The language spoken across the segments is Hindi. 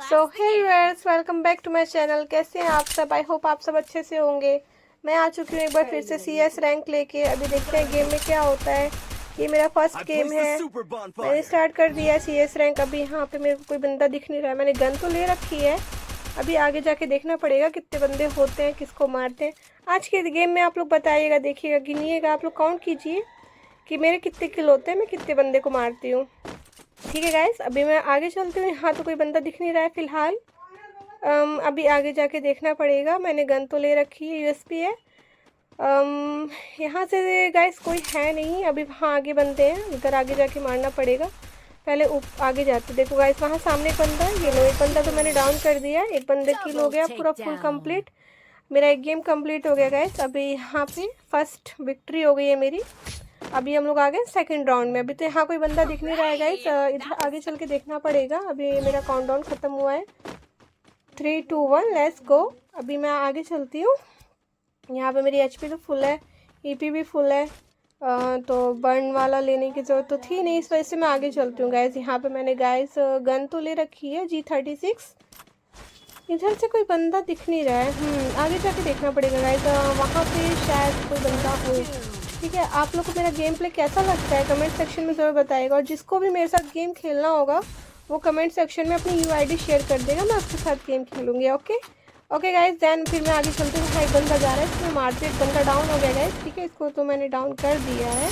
So hey viewers, welcome back to my channel. कैसे हैं आप सब? आई होप आप सब अच्छे से होंगे। मैं आ चुकी हूँ एक बार फिर से CS रैंक लेके। अभी देखते हैं गेम में क्या होता है। ये मेरा फर्स्ट गेम है, मैंने स्टार्ट कर दिया है CS रैंक। अभी यहाँ पे मेरे को कोई बंदा दिख नहीं रहा है। मैंने गन तो ले रखी है, अभी आगे जाके देखना पड़ेगा कितने बंदे होते हैं, किसको मारते हैं। आज के गेम में आप लोग बताइएगा, देखिएगा, गिनिएगा, आप लोग काउंट कीजिए कि मेरे कितने किल होते हैं, मैं कितने बंदे को मारती हूँ। ठीक है गाइस, अभी मैं आगे चलती हूँ। यहाँ तो कोई बंदा दिख नहीं रहा है फिलहाल। अभी आगे जाके देखना पड़ेगा। मैंने गन तो ले रखी है, USP है। यहाँ से गाइस कोई है नहीं। अभी वहाँ आगे बंदे हैं, इधर आगे जाके मारना पड़ेगा। पहले आगे जाते देखो गाइस, वहाँ सामने एक बंदा है। ये लो, एक बंदा तो मैंने डाउन कर दिया। एक बंदे किल हो गया, पूरा फुल कंप्लीट। मेरा एक गेम कंप्लीट हो गया गाइस। अभी यहाँ पे फर्स्ट विक्ट्री हो गई है मेरी। अभी हम लोग आ गए सेकंड राउंड में। अभी तो यहाँ कोई बंदा दिख नहीं रहा है गाइस, इधर आगे चल के देखना पड़ेगा। अभी मेरा काउंटडाउन ख़त्म हुआ है, 3 2 1 लेट्स गो। अभी मैं आगे चलती हूँ। यहाँ पे मेरी HP तो फुल है, EP भी फुल है। तो बर्न वाला लेने की ज़रूरत तो थी नहीं, इस वजह से मैं आगे चलती हूँ गाइस। यहाँ पे मैंने गाइस गन तो ले रखी है, G36। इधर से कोई बंदा दिख नहीं रहा है। आगे जाके देखना पड़ेगा गाइस, वहाँ पे शायद कोई बंदा हो। ठीक है, आप लोग को मेरा गेम प्ले कैसा लगता है कमेंट सेक्शन में ज़रूर बताइएगा। और जिसको भी मेरे साथ गेम खेलना होगा वो कमेंट सेक्शन में अपनी UID शेयर कर देगा, मैं उसके साथ गेम खेलूँगी। ओके गाइस, देन फिर मैं आगे चलती हूँ। एक बंदा जा रहा है, इसमें मारते एक बंदा डाउन हो गया गाइस। ठीक है, इसको तो मैंने डाउन कर दिया है।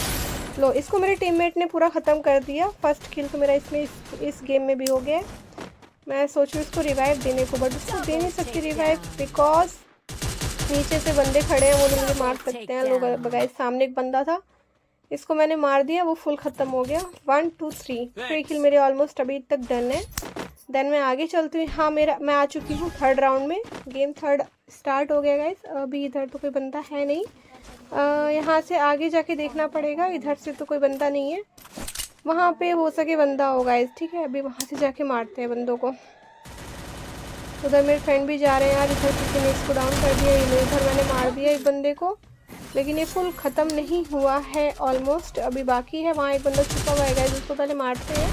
लो, इसको मेरे टीममेट ने पूरा ख़त्म कर दिया। फर्स्ट किल तो मेरा इसमें इस गेम में भी हो गया है। मैं सोच रही हूँ इसको रिवाइव देने को, बट इसको दे नहीं सकती रिवाइव, बिकॉज नीचे से बंदे खड़े हैं, वो लोग मुझे मार सकते हैं। लोग बगाए, सामने एक बंदा था, इसको मैंने मार दिया, वो फुल ख़त्म हो गया। 1 2 3 किल मेरे ऑलमोस्ट अभी तक डन है। देन मैं आगे चलती हूँ। हाँ, मैं आ चुकी हूँ थर्ड राउंड में। गेम थर्ड स्टार्ट हो गया गाइस। अभी इधर तो कोई बंदा है नहीं, यहाँ से आगे जाके देखना पड़ेगा। इधर से तो कोई बंदा नहीं है, वहाँ पे हो सके बंदा हो गाइस। ठीक है, अभी वहाँ से जाके मारते हैं बंदों को। उधर मेरे फ्रेंड भी जा रहे हैं यार। इधर किसी ने इसको डाउन कर दिया, इधर मैंने मार दिया एक बंदे को, लेकिन ये फुल ख़त्म नहीं हुआ है ऑलमोस्ट, अभी बाकी है। वहाँ एक बंदा छुपा हुआ है गाइस, जिसको पहले मारते हैं।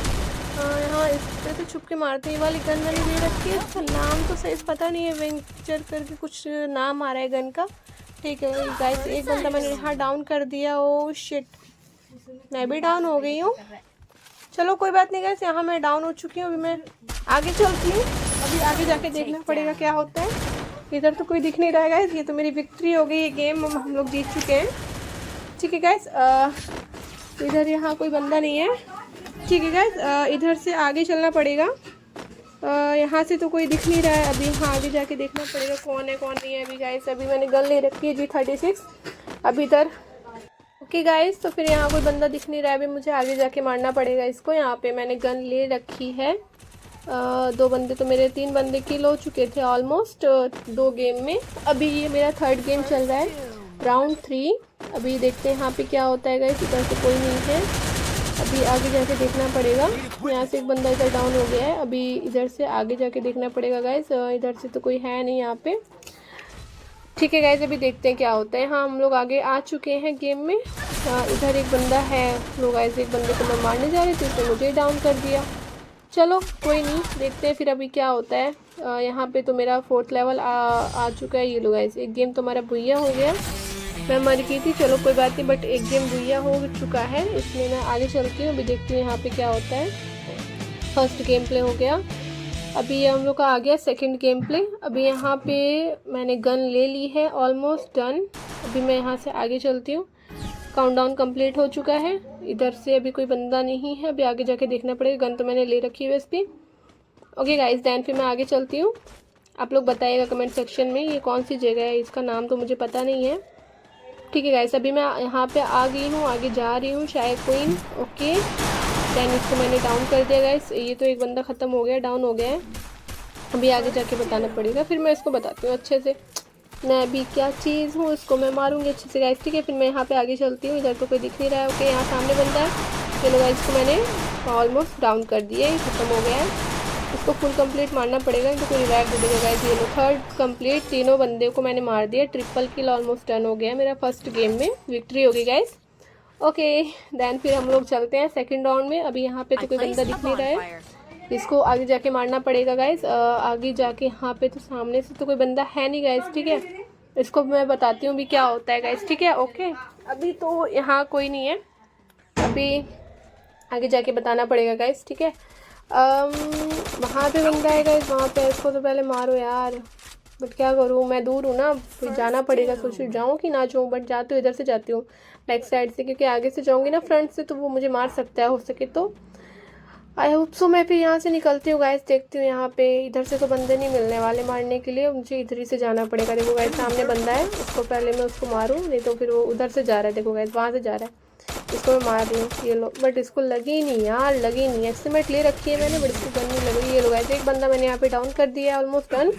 यहाँ इस तरह से छुप के मारते हैं। ये वाली गन मैंने ले रखी है, इसका नाम तो सही पता नहीं है, वेंचर करके कुछ नाम आ रहा है गन का। ठीक है गाइस, एक बंदा मैंने यहाँ डाउन कर दिया। ओ शिट, मैं भी डाउन हो गई हूँ। चलो कोई बात नहीं गाइस, यहाँ मैं डाउन हो चुकी हूँ। अभी मैं आगे चलती हूँ। अभी आगे जाके देखना पड़ेगा क्या होता है। इधर तो कोई दिख नहीं रहा है गाइस। ये तो मेरी विक्ट्री हो गई, ये गेम हम लोग जीत चुके हैं। ठीक है गाइस, इधर यहाँ कोई बंदा नहीं है। ठीक है गाइस, इधर से आगे चलना पड़ेगा। यहाँ से तो कोई दिख नहीं रहा है। अभी यहाँ आगे जाके देखना पड़ेगा कौन है कौन नहीं है। अभी गाइस, अभी मैंने गन ले रखी है G36 अभी इधर। ओके गाइस, तो फिर यहाँ कोई बंदा दिख नहीं रहा है। अभी मुझे आगे जाके मारना पड़ेगा इसको। यहाँ पे मैंने गन ले रखी है। 2 बंदे तो मेरे 3 बंदे किल हो चुके थे ऑलमोस्ट 2 गेम में। अभी ये मेरा थर्ड गेम चल रहा है, राउंड 3। अभी देखते हैं यहाँ पे क्या होता है गाइस। इधर से कोई नहीं है, अभी आगे जाके देखना पड़ेगा। यहाँ से एक बंदा इधर डाउन हो गया है, अभी इधर से आगे जाके देखना पड़ेगा गाइस। इधर से तो कोई है नहीं यहाँ पे। ठीक है गाइस, अभी देखते हैं क्या होता है। हाँ, हम लोग आगे आ चुके हैं गेम में। इधर एक बंदा है। लोग गाइस, एक बंदे को मैं मारने जा रही थी, उसने मुझे डाउन कर दिया। चलो कोई नहीं, देखते हैं फिर अभी क्या होता है। यहाँ पे तो मेरा 4th लेवल आ चुका है। ये लोग गाइस, एक गेम तो हमारा भुइया हो गया, मैं मर गई थी। चलो कोई बात नहीं, बट एक गेम भुइया हो चुका है, इसलिए मैं आगे चलती हूँ। अभी देखती हूँ यहाँ पे क्या होता है। फर्स्ट गेम प्ले हो गया, अभी हम लोग का आ गया सेकंड गेम प्ले। अभी यहाँ पे मैंने गन ले ली है, ऑलमोस्ट डन। अभी मैं यहाँ से आगे चलती हूँ। काउंटडाउन कंप्लीट हो चुका है। इधर से अभी कोई बंदा नहीं है, अभी आगे जाके देखना पड़ेगा। गन तो मैंने ले रखी है वैसे भी। ओके गाइस, दैन फिर मैं आगे चलती हूँ। आप लोग बताइएगा कमेंट सेक्शन में ये कौन सी जगह है, इसका नाम तो मुझे पता नहीं है। ठीक है गाइस, अभी मैं यहाँ पे आ गई हूँ, आगे जा रही हूँ शायद क्वीन। ओके, दैन इसको मैंने डाउन कर दिया गाइस। ये तो एक बंदा ख़त्म हो गया, डाउन हो गया है। अभी आगे जाके बताना पड़ेगा, फिर मैं इसको बताती हूँ अच्छे से। मैं अभी क्या चीज़ हूँ, इसको मैं मारूंगी अच्छे से गाइस। ठीक है, फिर मैं यहाँ पे आगे चलती हूँ। इधर तो कोई दिख नहीं रहा है। ओके, यहाँ सामने बंदा है। चलो गाइस, इसको मैंने ऑलमोस्ट डाउन कर दिया, ये ख़त्म हो गया है। इसको फुल कंप्लीट मारना पड़ेगा, तो कोई रिवाइव दे देगा गाइस। ये लो, थर्ड कंप्लीट, तीनों बंदे को मैंने मार दिया। ट्रिपल किल ऑलमोस्ट डन हो गया मेरा। फर्स्ट गेम में विक्ट्री होगी गाइस। ओके, देन फिर हम लोग चलते हैं सेकंड राउंड में। अभी यहाँ पे तो कोई बंदा दिख नहीं रहा है। इसको आगे जाके मारना पड़ेगा गाइस। आगे जाके यहाँ पे तो सामने से तो कोई बंदा है नहीं गाइस, ठीक है। इसको मैं बताती हूँ भी क्या होता है गाइस, ठीक है। ओके, अभी तो यहाँ कोई नहीं है, अभी आगे जाके बताना पड़ेगा गाइस, ठीक है। वहाँ पे बंदा है गाइस, वहाँ पे। इसको तो पहले मारो यार, बट क्या करूँ, मैं दूर हूँ ना, फिर जाना पड़ेगा। सोच जाऊँ कि ना जाऊँ, बट जाती हूँ, इधर से जाती हूँ बैक साइड से, क्योंकि आगे से जाऊँगी ना फ्रंट से तो वो मुझे मार सकता है, हो सके तो। I hope so. मैं फिर यहाँ से निकलती हूँ गाइस, देखती हूँ यहाँ पे। इधर से तो बंदे नहीं मिलने वाले मारने के लिए, मुझे इधर ही से जाना पड़ेगा। देखो गाइस सामने बंदा है, उसको पहले मैं उसको मारूँ, नहीं तो फिर वो उधर से जा रहा है। देखो गाइस वहाँ से जा रहा है, इसको मैं मार रही हूँ। ये लो, बट इसको लगी नहीं यार, लगी नहीं। एस्टिमेट ले रखी है मैंने, बट इसको गन नहीं लग रही। ये लो गाइस, एक बंदा मैंने यहाँ पे डाउन कर दिया है, ऑलमोस्ट डन।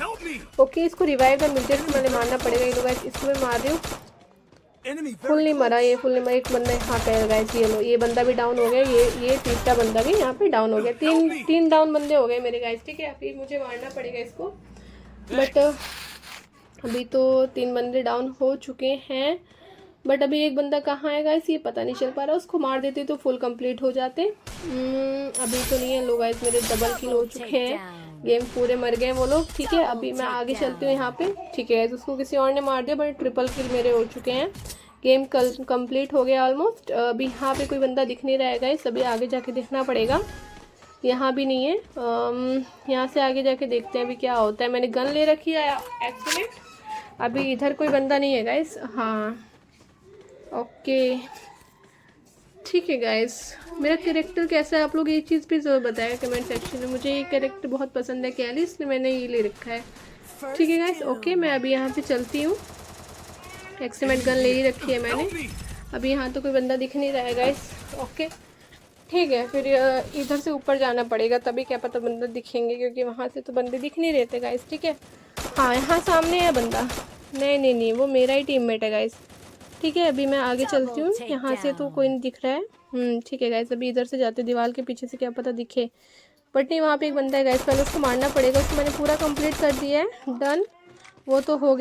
ओके, इसको रिवाइव और मिलते मैंने मारना पड़ेगा। ये लो गाइस, इसको मैं मार रही हूँ। फुल नहीं मरा ये, फुल नहीं मरा। एक बंदा यहाँ पे है गाइस, ये लो, ये बंदा भी डाउन हो गया। ये तीसरा बंदा भी यहाँ पे डाउन हो गया। तीन डाउन बंदे हो गए मेरे गाइस, ठीक है। फिर मुझे मारना पड़ेगा इसको, बट अभी तो 3 बंदे डाउन हो चुके हैं, बट अभी एक बंदा कहाँ है गाइस ये पता नहीं चल पा रहा। उसको मार देते तो फुल कंप्लीट हो जाते। अभी तो नहीं है। लोग गाइस मेरे डबल किल हो चुके हैं, गेम पूरे मर गए वो लोग, ठीक है। अभी मैं आगे चलती हूँ यहाँ पे, ठीक है। उसको किसी और ने मार दिया, बट ट्रिपल किल मेरे हो चुके हैं। गेम कंप्लीट हो गया ऑलमोस्ट। अभी यहाँ पे कोई बंदा दिख नहीं रहा है गाइस, अभी आगे जाके देखना पड़ेगा। यहाँ भी नहीं है। यहाँ से आगे जाके देखते हैं अभी क्या होता है। मैंने गन ले रखी है एक्चुअली। अभी इधर कोई बंदा नहीं है गाइस। हाँ ओके, ठीक है गाइस। मेरा कैरेक्टर कैसा है आप लोग ये चीज़ भी ज़रूर बताएं कमेंट सेक्शन में। मुझे ये कैरेक्टर बहुत पसंद है कैली, इसलिए मैंने ये ले रखा है, ठीक है गाइस। ओके, मैं अभी यहाँ पे चलती हूँ। एक्सीमेंट गन ले ही रखी है मैंने। अभी यहाँ तो कोई बंदा दिख नहीं रहा है गाइस। ओके ठीक है, फिर इधर से ऊपर जाना पड़ेगा, तभी क्या पता बंदा दिखेंगे, क्योंकि वहाँ से तो बंदे दिख नहीं रहते गाइस, ठीक है। हाँ यहाँ सामने है बंदा। नहीं वो मेरा ही टीममेट है गाइस, ठीक है। अभी मैं आगे चलती हूँ। यहाँ से तो कोई नहीं दिख रहा है। ठीक है गाइस, अभी इधर से जाते, दीवार के पीछे से क्या पता दिखे, बट नहीं वहाँ पे एक बंदा है गाइस। पहले उसको मारना पड़ेगा। उसको मैंने पूरा कंप्लीट कर दिया है, डन। वो तो हो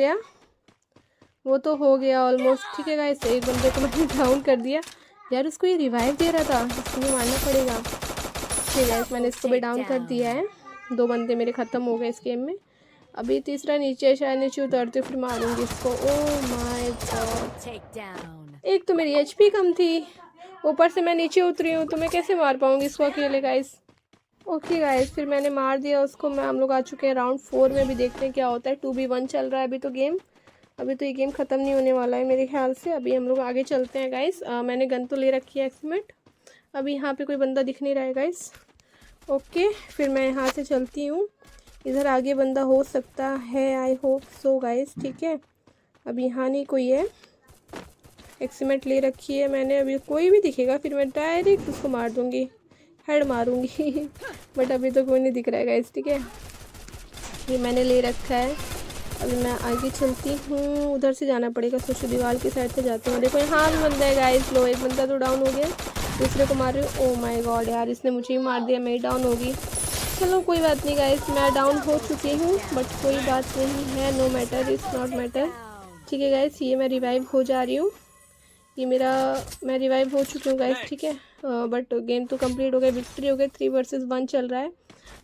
गया ऑलमोस्ट, ठीक है गाइस। एक बंदे को मैंने डाउन कर दिया यार, उसको ये रिवाइव दे रहा था, इसको भी मारना पड़ेगा। ठीक है गाइस, मैंने इसको भी डाउन कर दिया है। 2 बंदे मेरे ख़त्म हो गए इस गेम में। अभी तीसरा नीचे, शायद नीचे उतरते फिर मारूंगी इसको। ओह माय गॉड, एक तो मेरी एचपी कम थी, ऊपर से मैं नीचे उतरी हूँ, तो मैं कैसे मार पाऊंगी इसको अकेले गाइस। ओके गाइस, फिर मैंने मार दिया उसको। हम लोग आ चुके हैं राउंड 4 में। भी देखते हैं क्या होता है। 2v1 चल रहा है अभी तो गेम। अभी तो ये गेम ख़त्म नहीं होने वाला है मेरे ख्याल से। अभी हम लोग आगे चलते हैं गाइस। मैंने गन तो ले रखी है एक्सीमेंट। अभी यहाँ पे कोई बंदा दिख नहीं रहा है गाइस। ओके, फिर मैं यहाँ से चलती हूँ। इधर आगे बंदा हो सकता है, आई होप सो गाइस, ठीक है। अभी यहाँ नहीं कोई है। एक्सीमेंट ले रखी है मैंने। अभी कोई भी दिखेगा फिर मैं डायरेक्ट उसको मार दूँगी, हेड मारूंगी। बट अभी तो कोई नहीं दिख रहा है गाइस, ठीक है। ये मैंने ले रखा है। अभी मैं आगे चलती हूँ, उधर से जाना पड़ेगा। सोचो दीवार की साइड से जाती हूँ। देखो यहाँ भी बंदा है गाइस। लो, एक बंदा तो डाउन हो गया, दूसरे को मार रही हूँ। ओह माय गॉड यार, इसने मुझे ही मार दिया, मैं ही डाउन होगी। चलो कोई बात नहीं गाइस, मैं डाउन हो चुकी हूँ, बट कोई बात नहीं है। No matter, it's not matter, ठीक है गाइस। ये मैं रिवाइव हो जा रही हूँ। ये मैं रिवाइव हो चुकी हूँ गाइस, ठीक है। बट गेम तो कंप्लीट हो गया, विक्ट्री हो गई। 3 वर्सेस 1 चल रहा है।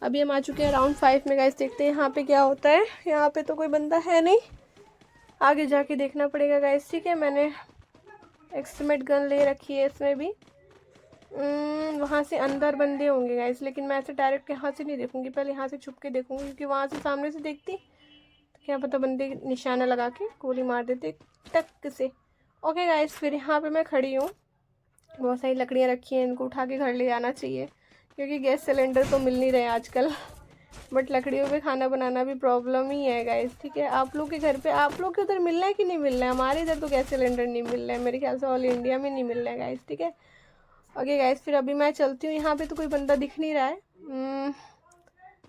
अभी हम आ चुके हैं राउंड 5 में गाइस। देखते हैं यहाँ पे क्या होता है। यहाँ पे तो कोई बंदा है नहीं, आगे जाके देखना पड़ेगा गाइस, ठीक है। मैंने एक्समेट गन ले रखी है इसमें भी। वहाँ से अंदर बंदे होंगे गाइस, लेकिन मैं ऐसे डायरेक्ट यहाँ से नहीं देखूंगी, पहले यहाँ से छुप के देखूंगी, क्योंकि वहाँ से सामने से देखती तो क्या पता बंदे निशाना लगा के गोली मार देते टक से। ओके गाइस, फिर यहाँ पे मैं खड़ी हूँ। बहुत सारी लकड़ियाँ रखी हैं, इनको उठा के घर ले जाना चाहिए, क्योंकि गैस सिलेंडर तो मिल नहीं रहे आजकल। बट लकड़ियों पे खाना बनाना भी प्रॉब्लम ही है गाइस, ठीक है। आप लोग के घर पे, आप लोग के उधर मिल रहा है कि नहीं मिल रहा है? हमारे इधर तो गैस सिलेंडर नहीं मिल रहा है, मेरे ख्याल से ऑल इंडिया में नहीं मिल रहा है गाइस, ठीक है। ओके गाइस, फिर अभी मैं चलती हूँ। यहाँ पे तो कोई बंदा दिख नहीं रहा है।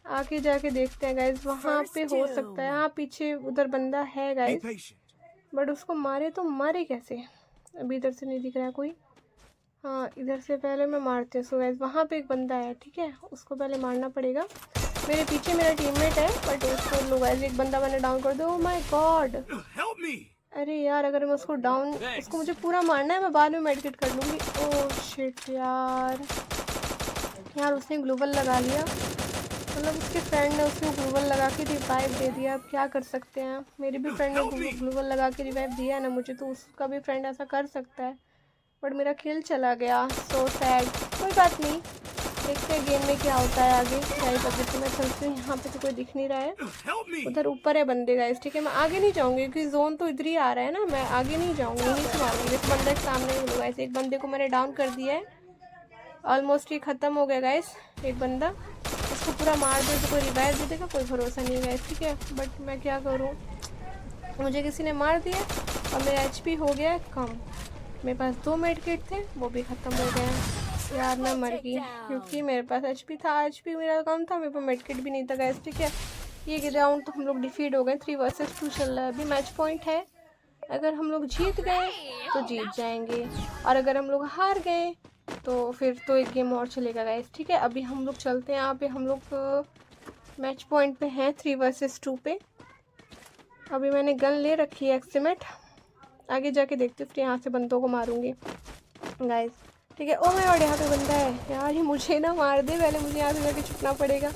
आगे जाके देखते हैं गाइस, वहाँ पे हो सकता है। हाँ पीछे उधर बंदा है गाइस, बट उसको मारे तो मारे कैसे? अभी इधर से नहीं दिख रहा है कोई। हाँ इधर से पहले मैं मारती हूँ। सो गाइस, वहाँ पे एक बंदा है, ठीक है, उसको पहले मारना पड़ेगा। मेरे पीछे मेरा टीममेट है, बट उसको लो गाइस, एक बंदा मैंने डाउन कर दिया। ओह माय गॉड, अरे यार, अगर मैं उसको डाउन, उसको मुझे पूरा मारना है, मैं बाद में मेडिकेट कर लूँगी। ओह शिट यार, उसने ग्लोबल लगा लिया। मतलब उसके फ्रेंड ने उसको ग्लूवल लगा के रिवाइव दे दिया। अब क्या कर सकते हैं, मेरी भी फ्रेंड ने ग्लूवल लगा के रिवाइव दिया है ना मुझे, तो उसका भी फ्रेंड ऐसा कर सकता है। बट मेरा किल चला गया, सो सैड। कोई बात नहीं, देखते हैं गेम में क्या होता है आगे। गाइस अभी तो मैं चलती हूँ, यहाँ पे तो कोई दिख नहीं रहा है, उधर ऊपर है बंदे गाइस। ठीक है, मैं आगे नहीं जाऊँगी क्योंकि जोन तो इधर ही आ रहा है ना, मैं आगे नहीं जाऊँगी, यहीं से मारूंगी। इस बंदे के सामने ही गाइस, एक बंदे को मैंने डाउन कर दिया है, ऑलमोस्ट ये ख़त्म हो गया गाइस। एक बंदा, इसको पूरा मार दे तो कोई रिवाइव दे देगा, कोई भरोसा नहीं गाइस। ठीक है, बट मैं क्या करूँ, मुझे किसी ने मार दिया और मेरा HP हो गया है कम। मेरे पास 2 मेड किट थे, वो भी ख़त्म हो गए हैं। यार मैं मर गई क्योंकि मेरे पास HP था, HP मेरा कम था, मेरे पास मेड किट भी नहीं था गाइस। ठीक है, ये राउंड तो हम लोग डिफीट हो गए, 3 वर्सेस 2 चल रहा है अभी। मैच पॉइंट है, अगर हम लोग जीत गए तो जीत जाएंगे, और अगर हम लोग हार गए तो फिर तो एक गेम और चलेगा गाइस। ठीक है, अभी हम लोग चलते हैं, यहाँ पे हम लोग मैच पॉइंट पे हैं 3 वर्सेस 2 पे। अभी मैंने गन ले रखी है एक्सीमेट, आगे जाके देखते फिर यहाँ से बंदों को मारूंगी गाइस। ठीक है, ओ माय गॉड यहाँ पे बंदा है यार, ये मुझे ना मार दे, पहले मुझे यहाँ से जाके छुपना पड़ेगा।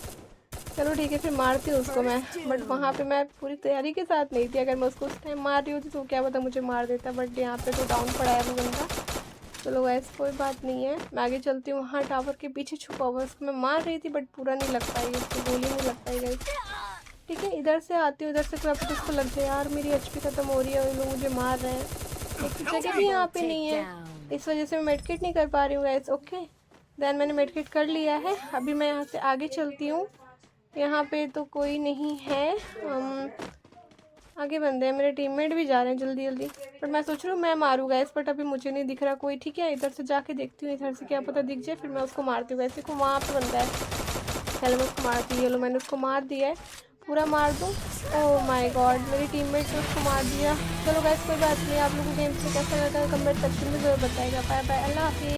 चलो ठीक है, फिर मारती हूँ उसको मैं, बट वहाँ पे मैं पूरी तैयारी के साथ नहीं थी। अगर मैं उसको उस टाइम मार रही होती तो क्या पता मुझे मार देता, बट यहाँ पे तो डाउन पड़ा है वो बंदा। चलो गाइस कोई बात नहीं है, मैं आगे चलती हूँ। वहाँ टावर के पीछे छुपा हुआ, उसको मैं मार रही थी बट पूरा नहीं लग पाई, उसको गोली नहीं लग पाई गाइस। ठीक है, इधर से आती हूँ, इधर से क्या पता उसको लग जाए। यार मेरी HP खत्म हो रही है और लोग मुझे मार रहे हैं, एक जगह भी यहाँ पे नहीं है, इस वजह से मैं मेडकिट नहीं कर पा रही हूँ गाइस। ओके देन मैंने मेडकिट कर लिया है, अभी मैं यहाँ से आगे चलती हूँ। यहाँ पे तो कोई नहीं है, आगे बंदे हैं, मेरे टीममेट भी जा रहे हैं जल्दी जल्दी, बट मैं सोच रही हूँ मैं मारूँ गाइस, बट अभी मुझे नहीं दिख रहा कोई। ठीक है, इधर से जाके देखती हूँ, इधर से क्या पता दिख जाए, फिर मैं उसको मारती हूँ। वैसे को वहाँ पे बंदा है, पहले मैं उसको मारती हूँ। ये लो मैंने उसको मार दिया है, पूरा मार दूँ। ओह माय गॉड, मेरी टीममेट ने उसको मार दिया। चलो गाइस कोई बात नहीं, आप लोगों को गेम से कैसा लगा कमेंट सेक्शन में ज़रूर बताइएगा। बाय बाय, अल्लाह हाफिज़।